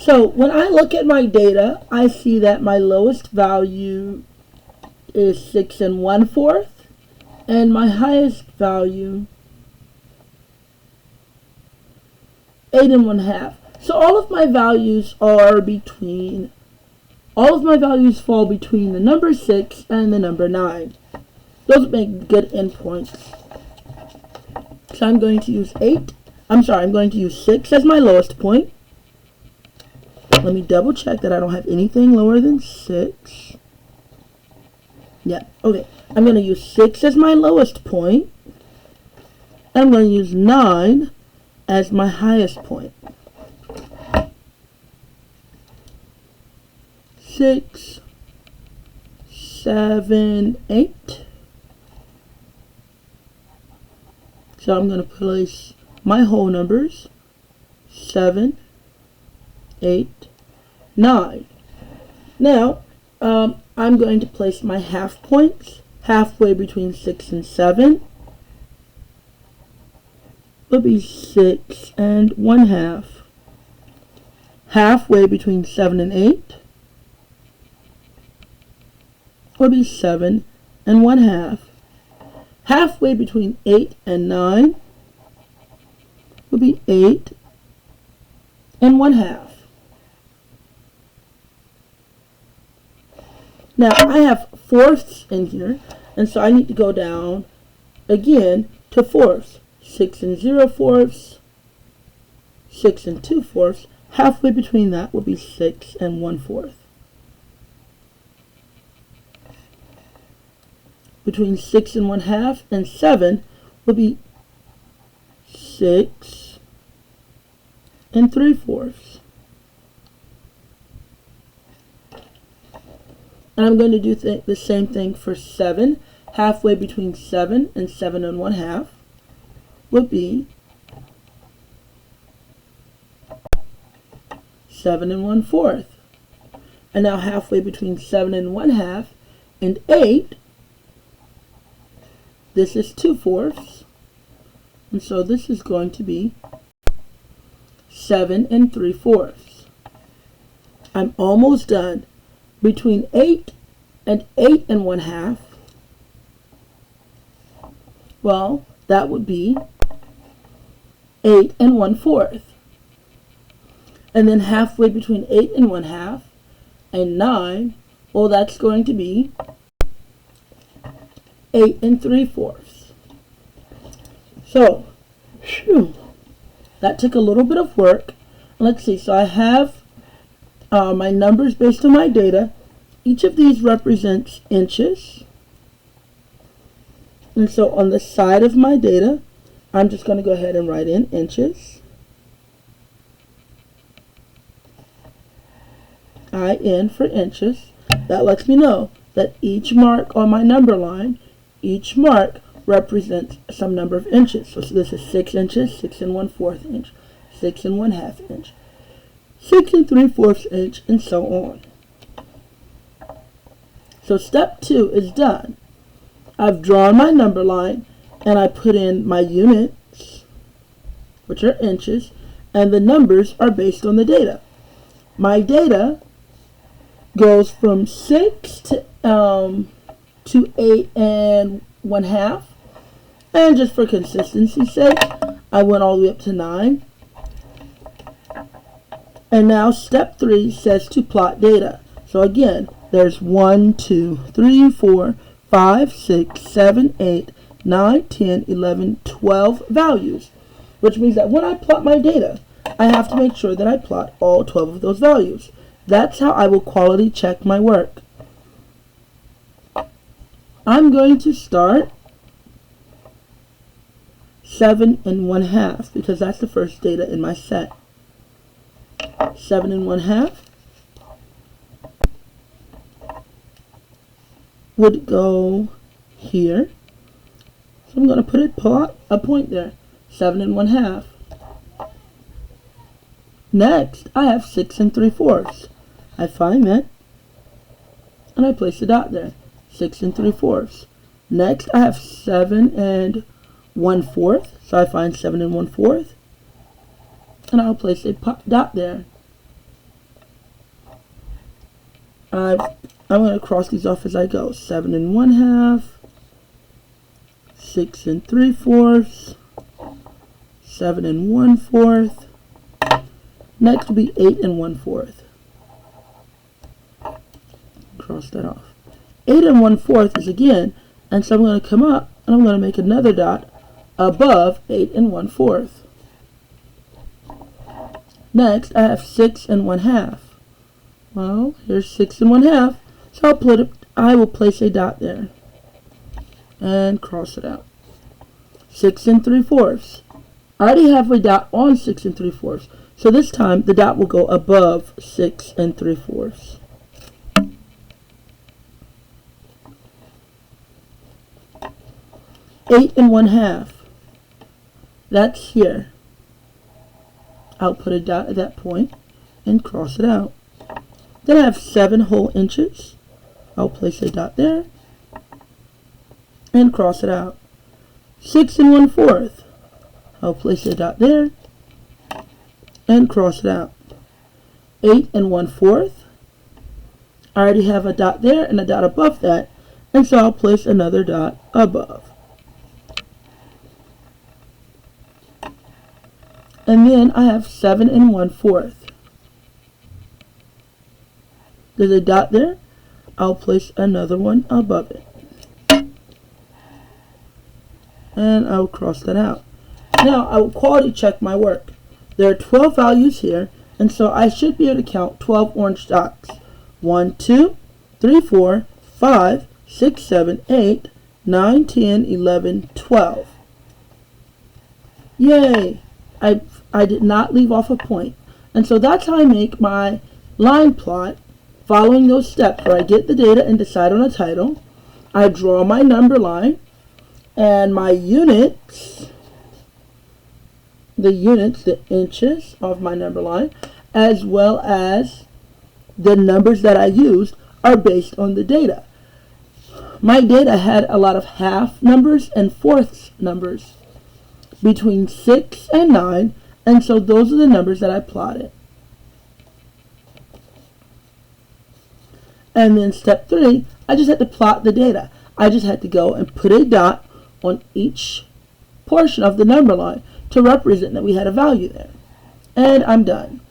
So when I look at my data, I see that my lowest value is 6 1/4, and my highest value 8 1/2. So all of my values fall between the number 6 and the number 9. Those make good endpoints. So I'm going to use I'm going to use 6 as my lowest point. Let me double check that I don't have anything lower than 6. Yeah, okay. I'm going to use 6 as my lowest point. I'm going to use 9 as my highest point. 6, 7, 8. So I'm going to place my whole numbers, 7, 8, 9. Now, I'm going to place my half points halfway between 6 and 7. Will be 6 1/2. Halfway between 7 and 8 will be 7 1/2. Halfway between 8 and 9 will be 8 1/2. Now I have fourths in here, and so I need to go down again to fourths. 6 0/4, 6 2/4. Halfway between that will be 6 1/4. Between 6 1/2 and 7 will be 6 3/4. And I'm going to do the same thing for 7. Halfway between 7 and 7 1/2 would be 7 1/4. And now halfway between 7 1/2 and 8, this is 2/4. And so this is going to be 7 3/4. I'm almost done. Between 8 and 8 1/2, well, that would be 8 1/4. And then halfway between 8 1/2 and 9, well, that's going to be 8 3/4. So, that took a little bit of work. Let's see, so I have my numbers based on my data. Each of these represents inches. And so on the side of my data, I'm just going to go ahead and write in inches. IN for inches. That lets me know that each mark on my number line, each mark represents some number of inches. So this is 6 inches, 6 1/4 inch, 6 1/2 inch, 6 3/4 inch, and so on. So step 2 is done. I've drawn my number line and I put in my units, which are inches, and the numbers are based on the data. My data goes from 6 to 8 1/2, and just for consistency's sake, I went all the way up to 9. And now step 3 says to plot data. So again, there's 1, 2, 3, 4, 5, 6, 7, 8, 9, 10, 11, 12 values, which means that when I plot my data, I have to make sure that I plot all 12 of those values. That's how I will quality check my work. I'm going to start 7 1/2 because that's the first data in my set. 7 1/2 would go here. So I'm going to put a point there. 7 1/2. Next, I have 6 3/4. I find that, and I place a dot there. 6 3/4. Next, I have 7 1/4. So I find 7 1/4, and I'll place a dot there. I'm going to cross these off as I go. 7 1/2, 6 3/4, 7 1/4. Next will be 8 1/4. Cross that off. 8 1/4 is again, and so I'm going to come up and I'm going to make another dot above 8 1/4. Next, I have 6 1/2. Well, here's 6 1/2, so I will place a dot there and cross it out. 6 3/4. I already have a dot on 6 3/4, so this time the dot will go above 6 3/4. Eight 1/2. That's here. I'll put a dot at that point and cross it out. Then I have 7 whole inches. I'll place a dot there and cross it out. 6 1/4. I'll place a dot there and cross it out. 8 1/4. I already have a dot there and a dot above that, and so I'll place another dot above. And then I have 7 1/4. There's a dot there. I'll place another one above it. And I'll cross that out. Now I will quality check my work. There are 12 values here, and so I should be able to count 12 orange dots. 1, 2, 3, 4, 5, 6, 7, 8, 9, 10, 11, 12. Yay! I did not leave off a point. And so that's how I make my line plot following those steps where I get the data and decide on a title. I draw my number line and my units, the inches of my number line, as well as the numbers that I used are based on the data. My data had a lot of half numbers and fourths numbers between 6 and 9, and so those are the numbers that I plotted. And then step 3, I just had to plot the data. I just had to go and put a dot on each portion of the number line to represent that we had a value there. And I'm done.